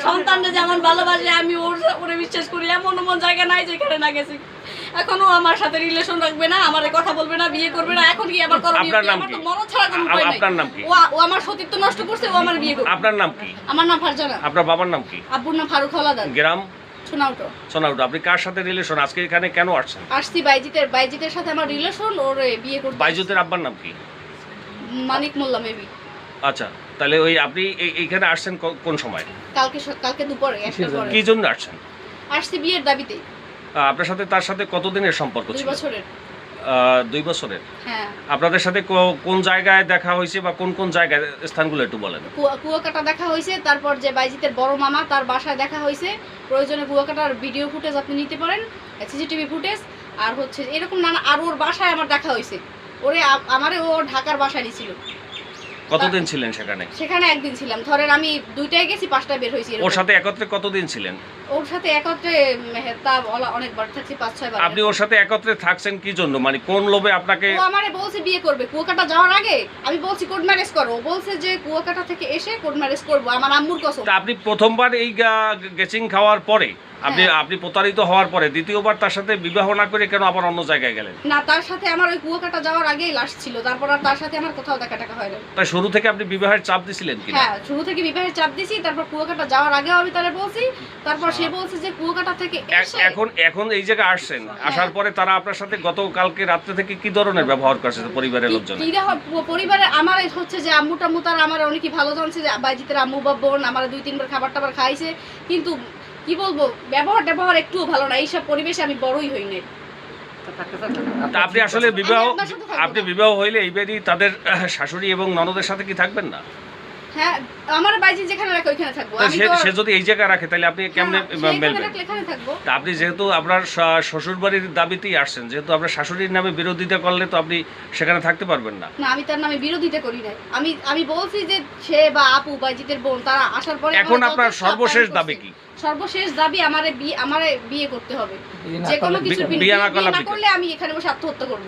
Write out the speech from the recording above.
সন্তানরা যেমন ভালোবাসে আমি ওরে বিশ্বাস করি, এমন জায়গা নাই যেখানে না গেছি। এখনো আমার সাথে রিলেশন রাখবে না, আমার কথা বলবে না, বিয়ে করবে না। এখন কি আবার করবে? আমার তো মরণ ছাড়া কোনো উপায় নাই। আপনার নাম কি? ও আমার সতীত্ব নষ্ট করছে, ও আমার বিয়ে করবে। আপনার নাম কি? আমার নাম ফারজানা। আপনার বাবার নাম কি? আব্বুর নাম ফারুক হলাদার। গ্রাম? সোনাউটো। সোনাউটো। আপনি কার সাথে রিলেশন? আজকে এখানে কেন আসছেন? আসছি বাইজিতের সাথে আমার রিলেশন, ওর বিয়ে করতে। বাইজিতের আব্বার নাম কি? মানিক মোল্লা মেবি। আচ্ছা, তাহলে ওই আপনি এইখানে আসছেন কোন সময়? কালকে দুপুরে একটার পরে। কি জন্য আসছেন? আসছি বিয়ের দাবিতে। আপনার সাথে তার সাথে কতদিনের সম্পর্ক 2 ছিল? বছরের। 2 বছরের। হ্যাঁ। আপনাদের সাথে কোন জায়গায় দেখা হয়েছে বা কোন জায়গায়, স্থানগুলো একটু বলেন। কুয়াকাটা দেখা হয়েছে, তারপর যে বাইজিতের বড় মামা তার বাসায় দেখা হয়েছে। প্রয়োজনে কুয়াকাটার ভিডিও ফুটেজ আপনি নিতে পারেন, সিসিটিভি ফুটেজ। আর হচ্ছে এরকম নানা, আর ওর বাসায় আমার দেখা হয়েছে। ও ঢাকার বাসায় নিয়েছিল। কতদিন ছিলেন সেখানে? সেখানে একদিন ছিলাম। ধরেন আমি 2টায় গেছি, 5টায় বের হয়েছি। ওর সাথে একত্রে কতদিন ছিলেন? ওর সাথে একত্রে তা অনেকবার থাকছি, 5-6 বার। আপনি ওর সাথে একত্রে থাকছেন কি জন্য? মানে কোন লোভে আপনাকে? ও আমারে বলছে বিয়ে করবে কুয়াকাটা যাওয়ার আগে। আমি বলছি কোর্ট ম্যারেজ করো। ও বলছে যে কুয়াকাটা থেকে এসে কোর্ট ম্যারেজ করব, আমার আম্মুর কসম। তা আপনি প্রথমবার এই গেচিং খাওয়ার পরে আপনি প্রতারিত হওয়ার পরে দ্বিতীয়বার তার সাথে বিবাহ না করে কেন আবার অন্য জায়গায় গেলেন? না, তার সাথে আমার ওই কুয়াকাটা যাওয়ার আগেই লাশ ছিল। তারপর আর তার সাথে আমার কোথাও দেখা হয় না। তাই শুরু থেকে আপনি বিবাহের চাপ দিছিলেন কি? হ্যাঁ, শুরু থেকে বিবাহের চাপ দিছি। তারপর কুয়াকাটা যাওয়ার আগেও আমি তারে বলছি। তারপর সে বলছে যে কুয়াকাটা থেকে এসে এখন এই জায়গায় আসছেন, আসার পরে তারা আপনার সাথে গতকালকে রাত্রে থেকে কি ধরনের ব্যবহার করছে পরিবারের লোকজন? পরিবারে আমার হচ্ছে যে আম্মু টাম্মু তারা আমার অনেকই ভালো জানছে যে বাইজিতের আম্মু বা বোন আমার 2-3 বার খাবার টাবার খাইছে। কিন্তু কি বলবো, ব্যবহার একটুও ভালো না। এইসব পরিবেশে আমি বড়ই হই নাই। আপনি আসলে আপনি বিবাহ হইলে এইবারই তাদের শাশুড়ি এবং ননদের সাথে কি থাকবেন না? হ্যাঁ, আমার বাইজি যেখানে রাখে ওইখানে থাকবো। সে যদি এই জায়গায় রাখে তাহলে আপনি কেমনে মেলবেন? তা আপনি যেহেতু আপনার শ্বশুর বাড়ির দাবিতেই আসছেন, যেহেতু আপনার শাশুড়ির নামে বিরোধিতা করলে তো আপনি সেখানে থাকতে পারবেন না। না, আমি তার নামে বিরোধিতা করি নাই। আমি বলছি যে সে বা আপু বাইজিতের বোন তারা আসার পরে এখন আপনার সর্বশেষ দাবি কি? সর্বশেষ দাবি আমারে বিয়ে করতে হবে। যে কোনো কিছু বিয়ে না করলে আমি এখানে বসে আত্মহত্যা করব।